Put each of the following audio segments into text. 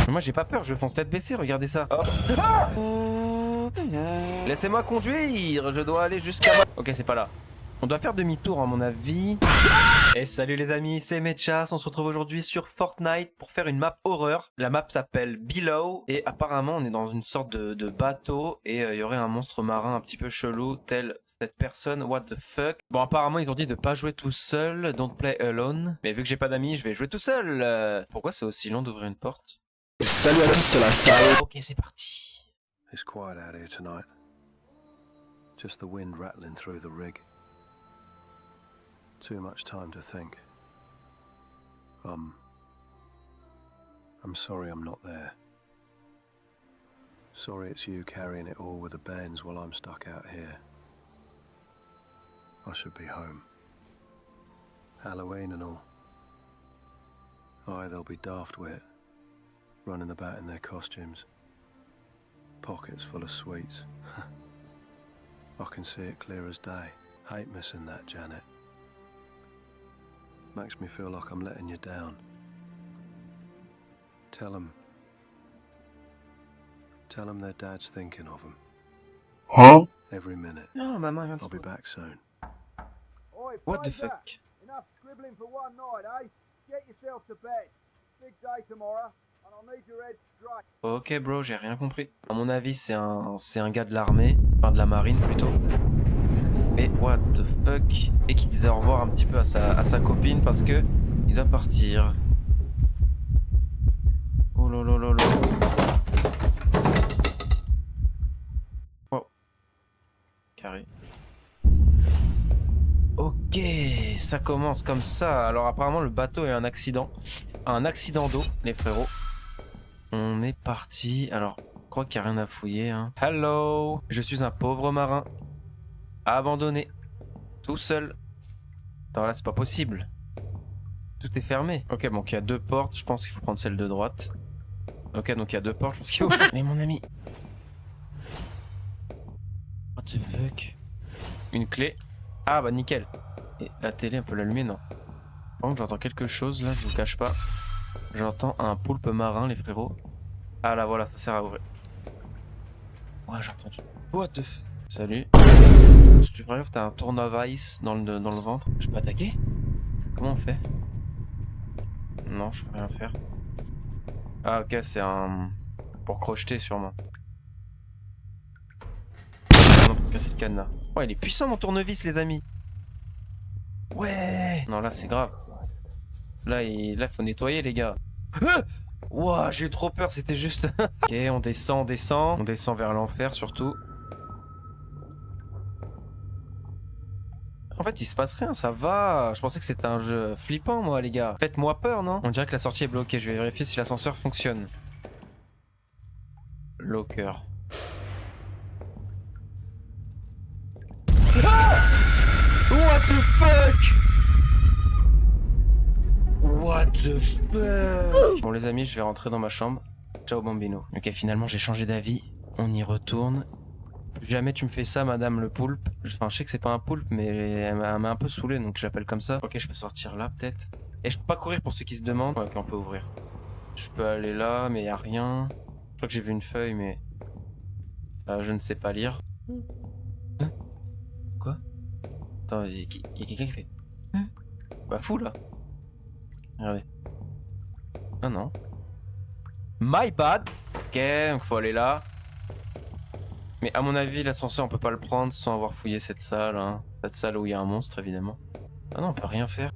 Moi j'ai pas peur, je fonce tête baissée, regardez ça. Hop. Laissez-moi conduire, je dois aller jusqu'à ma... Ok, c'est pas là. On doit faire demi-tour à mon avis. Et salut les amis, c'est Mechas, on se retrouve aujourd'hui sur Fortnite pour faire une map horreur. La map s'appelle Below et apparemment on est dans une sorte de bateau et il y aurait un monstre marin un petit peu chelou tel cette personne, what the fuck. Bon apparemment ils ont dit de pas jouer tout seul, don't play alone. Mais vu que j'ai pas d'amis, je vais jouer tout seul. Pourquoi c'est aussi long d'ouvrir une porte? Salut à tous, c'est la salle. Ok, c'est parti. It's quiet out here tonight. Just the wind rattling through the rig. Too much time to think. I'm sorry I'm not there. Sorry it's you carrying it all with the bends while I'm stuck out here. I should be home. Halloween and all. Aye, they'll be daft with it. Running about in their costumes. Pockets full of sweets. I can see it clear as day. Hate missing that, Janet. Makes me feel like I'm letting you down. Tell them their dad's thinking of them. Huh? Every minute. Non, maman vient de I'll be spawn. back soon. What the fuck? Enough scribbling for one night, eh? Get yourself to bed. Big day tomorrow, and I'll need your head straight. Ok bro, j'ai rien compris. À mon avis c'est un gars de l'armée, enfin de la marine plutôt. Et what the fuck? Et qui disait au revoir un petit peu à sa copine parce que il doit partir. Oh lolo. Wow. Carré. Ok, ça commence comme ça. Alors apparemment le bateau a un accident. Un accident d'eau, les frérots. On est parti. Alors, je crois qu'il n'y a rien à fouiller. Hein. Hello, je suis un pauvre marin. Abandonné. Tout seul. Attends, là, c'est pas possible. Tout est fermé. Ok, bon, il y a deux portes. Je pense qu'il faut prendre celle de droite. Ok, donc il y a deux portes. Je pense qu'il faut... Allez, mon ami. What the fuck? Une clé. Ah, bah, nickel. Et la télé, on peut l'allumer? Non. Par contre, j'entends quelque chose, là, je vous cache pas. J'entends un poulpe marin, les frérots. Ah, là, voilà, ça sert à ouvrir. Ouais, j'ai entendu. What the fuck? Salut. Si tu préfères, t'as un tournevis dans le ventre. Je peux attaquer? Comment on fait? Non, je peux rien faire. Ah, ok, c'est un... pour crocheter, sûrement. Non, pour casser le cadenas. Ouais, il est puissant, mon tournevis, les amis. Ouais. Non, là, c'est grave. Là, il faut nettoyer, les gars. Ouah, j'ai eu trop peur, c'était juste... Ok, on descend. On descend vers l'enfer, surtout. En fait, il se passe rien, ça va. Je pensais que c'était un jeu flippant, moi, les gars. Faites-moi peur, non? On dirait que la sortie est bloquée. Je vais vérifier si l'ascenseur fonctionne. Locker. Ah! What the fuck? What the fuck? Bon, les amis, je vais rentrer dans ma chambre. Ciao, bambino. Ok, finalement, j'ai changé d'avis. On y retourne. Plus jamais tu me fais ça, madame le poulpe. Enfin, je sais que c'est pas un poulpe, mais elle m'a un peu saoulé, donc j'appelle comme ça. Ok, je peux sortir là, peut-être. Et je peux pas courir pour ceux qui se demandent. Ok, on peut ouvrir. Je peux aller là, mais y a rien. Je crois que j'ai vu une feuille, mais... je ne sais pas lire. Hein? Quoi? Attends, y a quelqu'un qui fait... Hein? Bah, fou, là. Regardez. Ah non. My bad. Ok, donc faut aller là. Mais à mon avis, l'ascenseur, on peut pas le prendre sans avoir fouillé cette salle. Hein. Cette salle où il y a un monstre, évidemment. Ah non, on peut rien faire.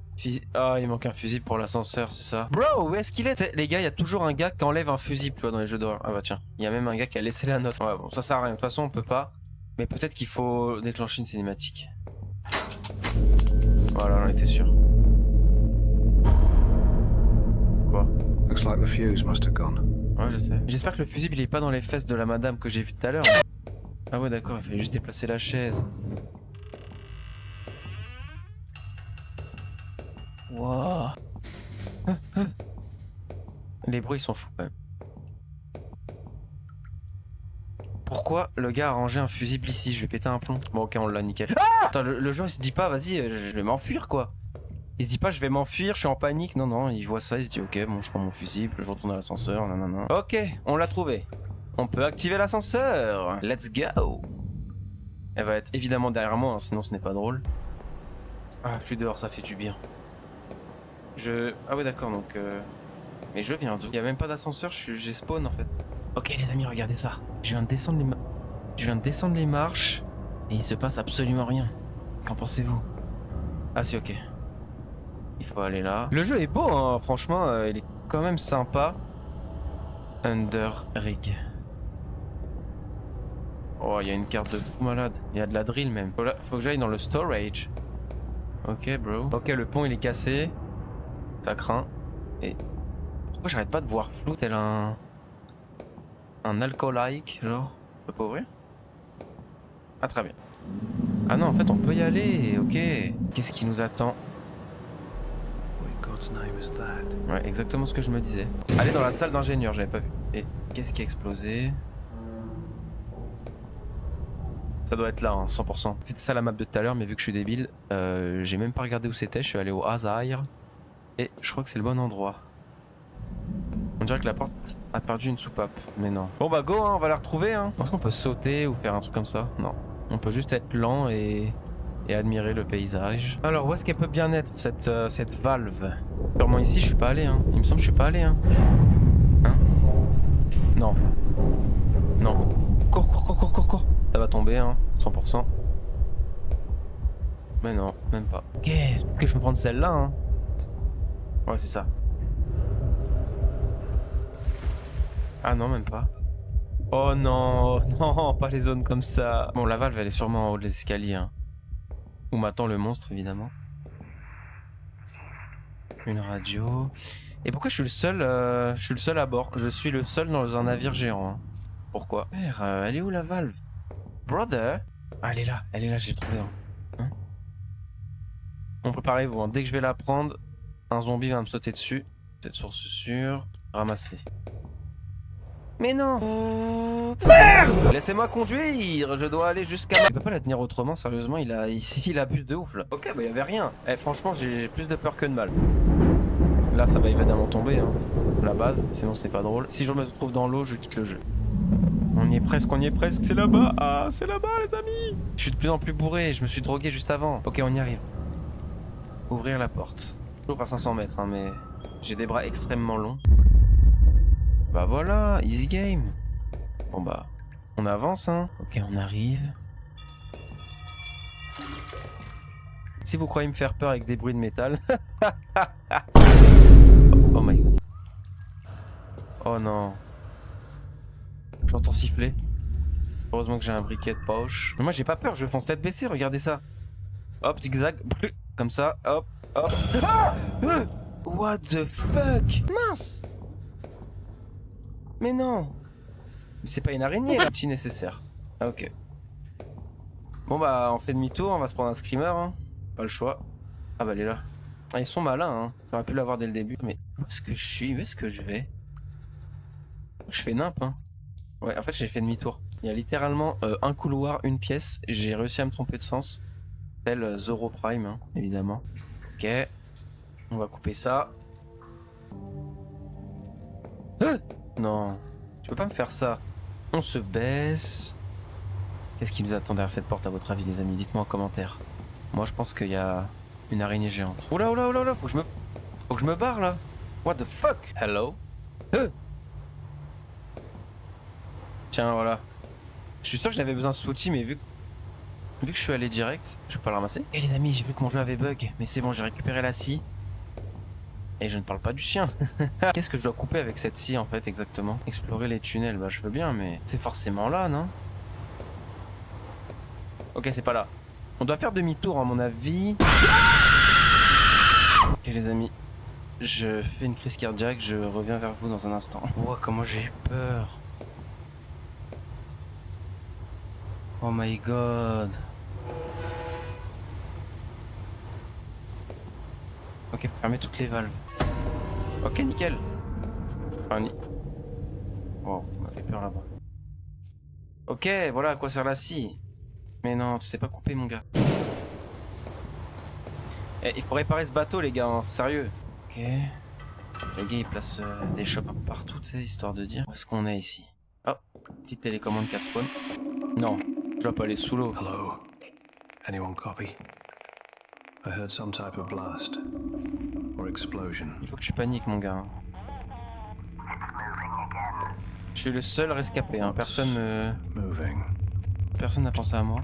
Ah, il manque un fusible pour l'ascenseur, c'est ça. Bro, où est-ce qu'il est? T'sais, les gars, il y a toujours un gars qui enlève un fusible, tu vois, dans les jeux d'horreur. Ah bah tiens, il y a même un gars qui a laissé la note. Ouais, bon, ça sert à rien. De toute façon, on peut pas. Mais peut-être qu'il faut déclencher une cinématique. Voilà, j'en étais sûr. Quoi? Looks like the fuse must have gone. Ouais, je sais. J'espère que le fusible, il est pas dans les fesses de la madame que j'ai vue tout à l'heure. Ah ouais, d'accord, il fallait juste déplacer la chaise. Wow. Les bruits sont fous quand même. Pourquoi le gars a rangé un fusible ici? Je vais péter un plomb. Bon ok, on l'a nickel. Ah! Attends, le jeu il se dit pas, vas-y, je vais m'enfuir quoi. Il se dit pas je vais m'enfuir, je suis en panique. Non, non, il voit ça, il se dit ok, bon, je prends mon fusible, je retourne à l'ascenseur, nanana. Ok, on l'a trouvé. On peut activer l'ascenseur. Let's go. Elle va être évidemment derrière moi, hein, sinon ce n'est pas drôle. Ah, je suis dehors, ça fait du bien. Ah ouais d'accord, donc... Mais je viens d'où? Il y a même pas d'ascenseur, j'ai spawn en fait. Ok les amis, regardez ça. Je viens de descendre les marches et il se passe absolument rien. Qu'en pensez-vous? Ah si, ok. Il faut aller là. Le jeu est beau, hein, franchement, il est quand même sympa. Under Rig. Oh, il y a une carte de fou malade. Il y a de la drill même. Faut que j'aille dans le storage. Ok, bro. Ok, le pont il est cassé. Ça craint. Et pourquoi j'arrête pas de voir flou tel un alcoolique, genre? Je peux pas ouvrir? Ah, très bien. Ah non, en fait, on peut y aller. Ok. Qu'est-ce qui nous attend? What in God's name is that? Ouais, exactement ce que je me disais. Aller dans la salle d'ingénieur, j'avais pas vu. Et qu'est-ce qui a explosé? Ça doit être là, hein, 100%. C'était ça la map de tout à l'heure, mais vu que je suis débile, j'ai même pas regardé où c'était. Je suis allé au hasard. Et je crois que c'est le bon endroit. On dirait que la porte a perdu une soupape, mais non. Bon bah go, hein, on va la retrouver. Hein. Est-ce qu'on peut sauter ou faire un truc comme ça? Non. On peut juste être lent et admirer le paysage. Alors où est-ce qu'elle peut bien être cette valve? Sûrement ici, je suis pas allé. Hein. Il me semble que je suis pas allé. Hein. Non. Non. Cours, cours, cours, cours, cours, cours. Ça va tomber, hein, 100%. Mais non, même pas. Ok, que je peux prendre celle-là, hein. Ouais, c'est ça. Ah non, même pas. Oh non, non, pas les zones comme ça. Bon, la valve, elle est sûrement en haut de l'escalier, hein. Où m'attend le monstre, évidemment. Une radio. Et pourquoi je suis le seul à bord? Je suis le seul dans un navire géant. Hein. Pourquoi? Merde, elle est où la valve? Brother? Ah, elle est là, j'ai trouvé. Hein. Bon, préparez-vous, hein. Dès que je vais la prendre, un zombie va me sauter dessus. Cette source sûre. Ramasser. Mais non! Laissez-moi conduire! Je dois aller jusqu'à... Je peux pas la tenir autrement, sérieusement, il abuse de ouf là. Ok, bah y'avait rien. Eh, franchement, j'ai plus de peur que de mal. Là, ça va évidemment tomber, hein. La base, sinon c'est pas drôle. Si je me retrouve dans l'eau, je quitte le jeu. On y est presque, c'est là-bas. Ah, c'est là-bas, les amis. Je suis de plus en plus bourré, je me suis drogué juste avant. Ok, on y arrive. Ouvrir la porte. Toujours pas 500 mètres, hein, mais j'ai des bras extrêmement longs. Bah voilà, easy game. Bon bah, on avance, hein. Ok, on arrive. Si vous croyez me faire peur avec des bruits de métal... oh my god. Oh non. J'entends siffler. Heureusement que j'ai un briquet de poche. Mais moi j'ai pas peur, je fonce tête baissée, regardez ça. Hop, zigzag, comme ça, hop, hop. Ah! What the fuck? Mince! Mais non! Mais c'est pas une araignée là, petit nécessaire. Ah ok. Bon bah on fait demi-tour, on va se prendre un screamer, hein. Pas le choix. Ah bah elle est là. Ah, ils sont malins, hein. J'aurais pu l'avoir dès le début. Mais où est-ce que je suis? Où est-ce que je vais? Je fais nimp, hein. Ouais, en fait j'ai fait demi-tour. Il y a littéralement un couloir, une pièce. J'ai réussi à me tromper de sens. Tel Zero Prime, hein, évidemment. Ok. On va couper ça. Non. Tu peux pas me faire ça. On se baisse. Qu'est-ce qui nous attend derrière cette porte à votre avis les amis? Dites-moi en commentaire. Moi je pense qu'il y a une araignée géante. Oula oula oula oula, faut que je me barre là. What the fuck? Hello? Tiens voilà. Je suis sûr que j'avais besoin de ce outil mais vu que je suis allé direct, je peux pas le ramasser. Et les amis, j'ai vu que mon jeu avait bug. Mais c'est bon, j'ai récupéré la scie. Et je ne parle pas du chien. Qu'est-ce que je dois couper avec cette scie en fait exactement? Explorer les tunnels, bah je veux bien mais c'est forcément là, non? Ok, c'est pas là. On doit faire demi-tour à mon avis. Ok les amis, je fais une crise cardiaque, je reviens vers vous dans un instant. Ouah, comment j'ai eu peur. Oh my god. Ok, fermez toutes les valves. Ok, nickel. Enfin, wow, on m'a fait peur là-bas. Ok, voilà à quoi sert la scie. Mais non, tu sais pas couper mon gars. Eh, il faut réparer ce bateau, les gars, hein, sérieux. Ok. Le gars, il place des shops un peu partout, tu sais, histoire de dire. Où est-ce qu'on est ici? Oh, petite télécommande qui spawn. Non, je dois pas aller sous l'eau. Hello? Anyone copy? I heard some type of blast. Or explosion. Il faut que tu paniques, mon gars. Je suis le seul rescapé, hein. Personne n'a pensé à moi.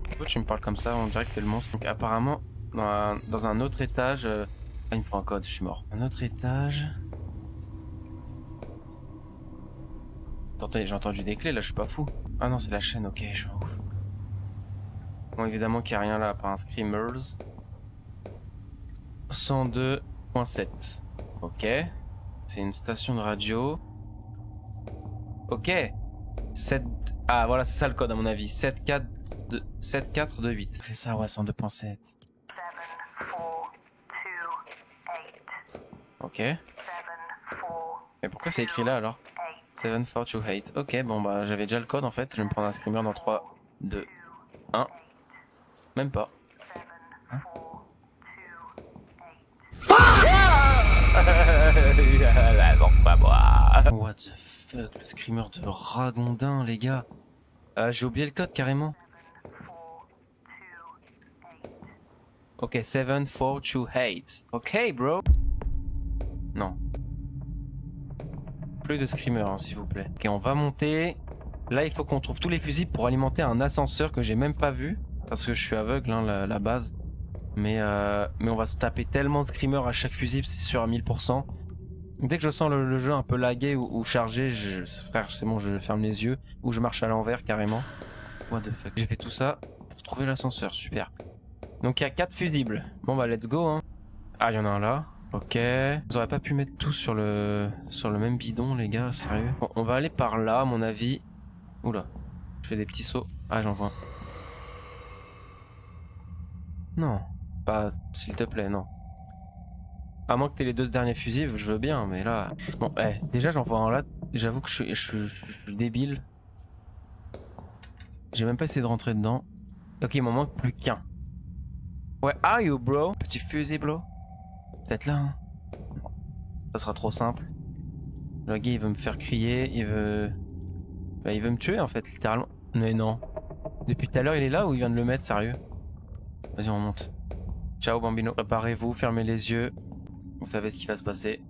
Pourquoi tu me parles comme ça? On dirait que t'es le monstre. Donc apparemment, dans un autre étage... Ah, il me faut un code, je suis mort. Un autre étage... Attendez, j'ai entendu des clés, là, je suis pas fou. Ah non, c'est la chaîne, ok, je suis un ouf. Bon, évidemment qu'il n'y a rien là, à part un Screamers. 102.7. Ok. C'est une station de radio. Ok. 7... Ah, voilà, c'est ça le code, à mon avis. 7428. C'est ça, ouais, 102.7. Ok. Mais pourquoi c'est écrit là, alors? 7428. Ok, bon, bah, j'avais déjà le code, en fait. Je vais me prendre un Screamer dans 3, 2, 1. Même pas. Hein? What the fuck, le Screamer de Ragondin, les gars. J'ai oublié le code carrément. Ok, 7428. Ok, bro. Non. Plus de Screamer, hein, s'il vous plaît. Ok, on va monter. Là, il faut qu'on trouve tous les fusibles pour alimenter un ascenseur que j'ai même pas vu. Parce que je suis aveugle, hein, la base. Mais on va se taper tellement de Screamer à chaque fusible, c'est sûr à 1000%. Dès que je sens le jeu un peu lagué ou chargé, frère, c'est bon, je ferme les yeux. Ou je marche à l'envers carrément. What the fuck. J'ai fait tout ça pour trouver l'ascenseur, super. Donc il y a 4 fusibles. Bon bah let's go, hein. Ah, il y en a un là. Ok. Vous auriez pas pu mettre tout sur le même bidon, les gars, sérieux. Bon, on va aller par là, à mon avis. Oula. Je fais des petits sauts. Ah, j'en vois un. Non. Pas, s'il te plaît, non. À moins que t'aies les 2 derniers fusibles, je veux bien, mais là... Bon, déjà j'en vois un là. J'avoue que je suis débile. J'ai même pas essayé de rentrer dedans. Ok, il m'en manque plus qu'un. Ouais, are you, bro? Petit fusible. Peut-être là, hein. Non. Ça sera trop simple. Le gars, il veut me faire crier, il veut... Bah, il veut me tuer, en fait, littéralement. Mais non. Depuis tout à l'heure, il est là ou il vient de le mettre, sérieux? Vas-y, on monte. Ciao, Bambino. Préparez-vous, fermez les yeux. Vous savez ce qui va se passer.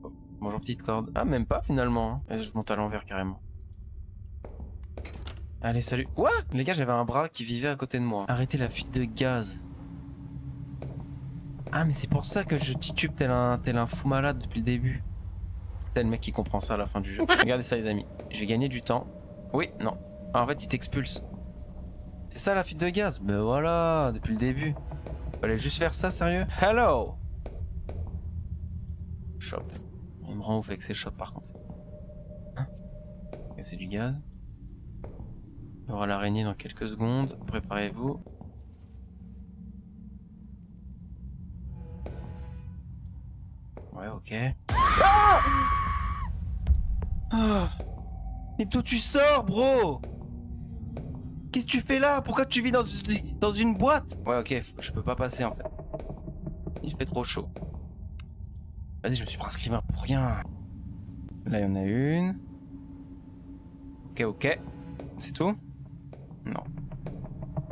Oh, bonjour, petite corde. Ah, même pas, finalement. Hein. Vas-y, je monte à l'envers, carrément. Allez, salut. What? Les gars, j'avais un bras qui vivait à côté de moi. Arrêtez la fuite de gaz. Ah, mais c'est pour ça que je titube tel un fou malade depuis le début. C'est le mec qui comprend ça à la fin du jeu. Regardez ça, les amis. Je vais gagner du temps. Oui, non. Ah, en fait, il t'expulse. C'est ça la fuite de gaz? Ben voilà, depuis le début. Fallait juste faire ça, sérieux? Hello! Shop. Il me rend ouf avec ces shops, par contre. Hein? Okay, c'est du gaz. Il y aura l'araignée dans quelques secondes. Préparez-vous. Ouais, ok. Ah! Ah! Mais d'où tu sors, bro? Qu'est-ce que tu fais là? Pourquoi tu vis dans une boîte? Ouais, ok, je peux pas passer en fait. Il fait trop chaud. Vas-y, je me suis pris un Screamer pour rien. Là, il y en a une. Ok, ok. C'est tout? Non.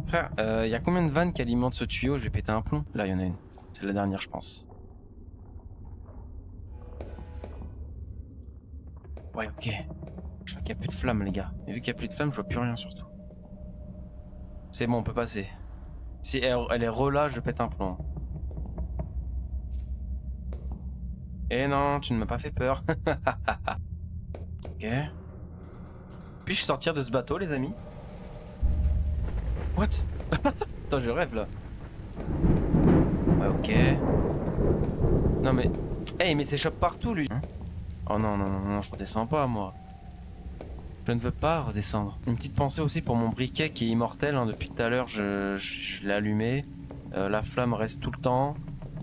Frère, il y a combien de vannes qui alimentent ce tuyau? Je vais péter un plomb. Là, il y en a une. C'est la dernière, je pense. Ouais, ok. Je vois qu'il n'y a plus de flammes, les gars. Et vu qu'il n'y a plus de flammes, je vois plus rien surtout. C'est bon, on peut passer. Si elle est relâ, je pète un plomb. Eh non, tu ne m'as pas fait peur. Ok. Puis-je sortir de ce bateau, les amis? What? Attends, je rêve là. Ouais, ok. Non mais... Hey, mais c'est chope partout, lui. Hein? Oh non, non, non, non, je redescends pas, moi. Je ne veux pas redescendre. Une petite pensée aussi pour mon briquet qui est immortel. Hein. Depuis tout à l'heure, je l'ai allumé. La flamme reste tout le temps.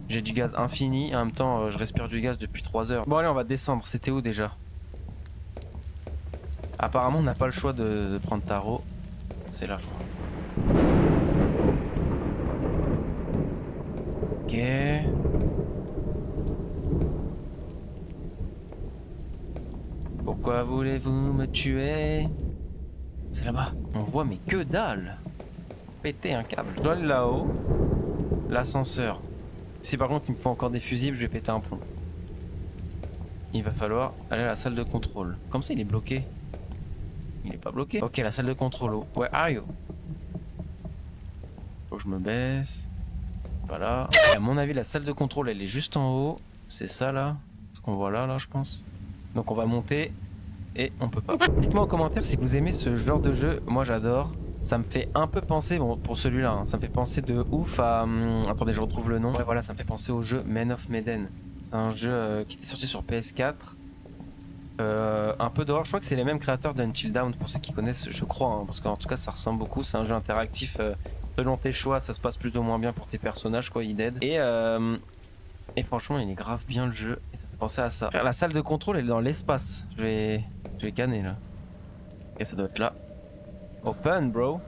J'ai du gaz infini. En même temps, je respire du gaz depuis 3 heures. Bon, allez, on va descendre. C'était où déjà? Apparemment, on n'a pas le choix de prendre Taro. C'est là, je crois. Ok. Pourquoi voulez-vous me tuer? C'est là-bas. On voit mais que dalle. Péter un câble. Je dois aller là-haut. L'ascenseur. Si par contre il me faut encore des fusibles, je vais péter un plomb. Il va falloir aller à la salle de contrôle. Comme ça il est bloqué. Il est pas bloqué. Ok, la salle de contrôle. Where are you? Faut que je me baisse. Voilà. Et à mon avis la salle de contrôle elle est juste en haut. C'est ça là. Ce qu'on voit là je pense. Donc on va monter. Et on peut pas. Dites-moi en commentaire si vous aimez ce genre de jeu. Moi j'adore. Ça me fait un peu penser, bon pour celui-là, hein, ça me fait penser de ouf à... attendez, je retrouve le nom. Ouais voilà, ça me fait penser au jeu Men of Medan. C'est un jeu qui était sorti sur PS4. Un peu d'horreur, je crois que c'est les mêmes créateurs d'Until Dawn pour ceux qui connaissent, je crois. Hein, parce qu'en tout cas ça ressemble beaucoup, c'est un jeu interactif. Selon tes choix, ça se passe plus ou moins bien pour tes personnages, quoi, ils dead. Et franchement, il est grave bien le jeu. Et ça fait penser à ça. La salle de contrôle, elle est dans l'espace. Je vais canner là. Ok, ça doit être là. Open, bro.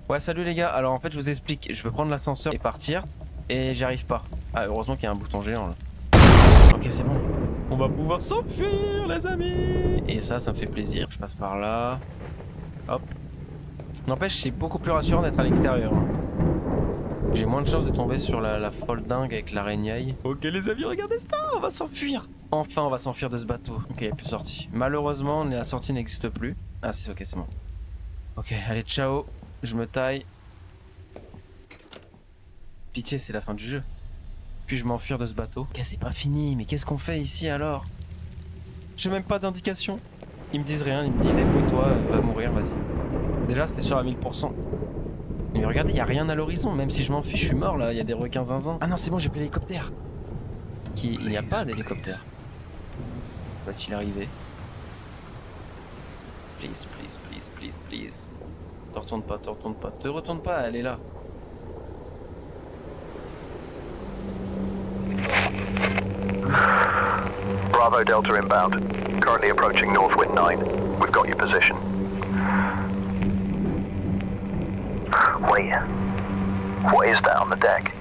Ouais, salut les gars. Alors en fait, je vous explique. Je veux prendre l'ascenseur et partir. Et j'y arrive pas. Ah, heureusement qu'il y a un bouton géant là. Ok, c'est bon. On va pouvoir s'enfuir, les amis. Et ça me fait plaisir. Je passe par là. Hop. N'empêche, c'est beaucoup plus rassurant d'être à l'extérieur. Hein. J'ai moins de chances de tomber sur la folle dingue avec l'araignée. Ok les amis, regardez ça, on va s'enfuir. Enfin, on va s'enfuir de ce bateau. Ok, il n'y a plus de sortie. Malheureusement, la sortie n'existe plus. Ah si, ok, c'est bon. Ok, allez, ciao. Je me taille. Pitié, c'est la fin du jeu. Puis-je m'enfuir de ce bateau? Ok, c'est pas fini, mais qu'est-ce qu'on fait ici alors? J'ai même pas d'indication. Ils me disent rien, ils me disent débrouille-toi, va mourir, vas-y. Déjà, c'était sûr à 1000%. Mais regardez, il y a rien à l'horizon, même si je m'enfuis, je suis mort là, il y a des requins zinzin. Ah non, c'est bon, j'ai pris l'hélicoptère. Il n'y a pas d'hélicoptère. Va-t-il arriver? Please, please, please, please, please. Te retourne pas, te retourne pas. Te retourne pas, elle est là. Bravo Delta inbound. Currently approaching Northwind 9. We've got your position. Wait. What is that on the deck?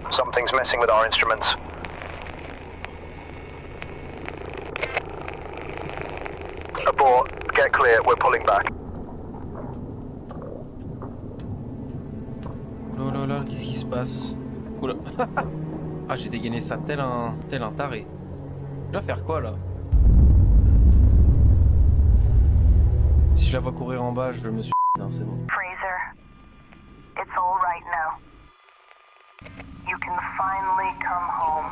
Something's messing with our instruments. Abort. Get clear. We're pulling back. Oh là là, qu'est-ce qui se passe? Oula. Ah, j'ai dégainé ça tel un taré. Je dois faire quoi là? Si je la vois courir en bas, je me suis... Non, c'est bon. Fraser, it's all right now. You can finally come home.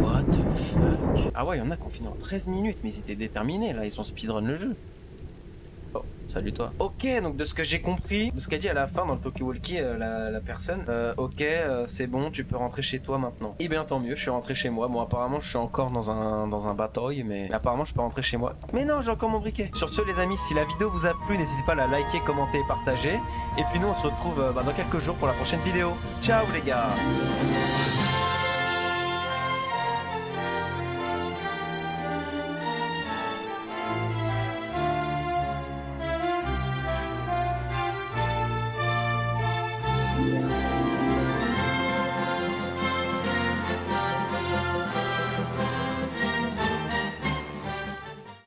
What the fuck? Ah ouais, il y en a qui ont fini en 13 minutes, mais ils étaient déterminés là, ils ont speedrun le jeu. Oh, salut toi. Ok, donc de ce que j'ai compris, de ce qu'a dit à la fin dans le talkie-walkie la personne, ok, c'est bon, tu peux rentrer chez toi maintenant. Et bien tant mieux, je suis rentré chez moi. Bon, apparemment, je suis encore dans un bataille, mais apparemment, je peux rentrer chez moi. Mais non, j'ai encore mon briquet. Sur ce, les amis, si la vidéo vous a plu, n'hésitez pas à la liker, commenter et partager. Et puis nous, on se retrouve dans quelques jours pour la prochaine vidéo. Ciao les gars!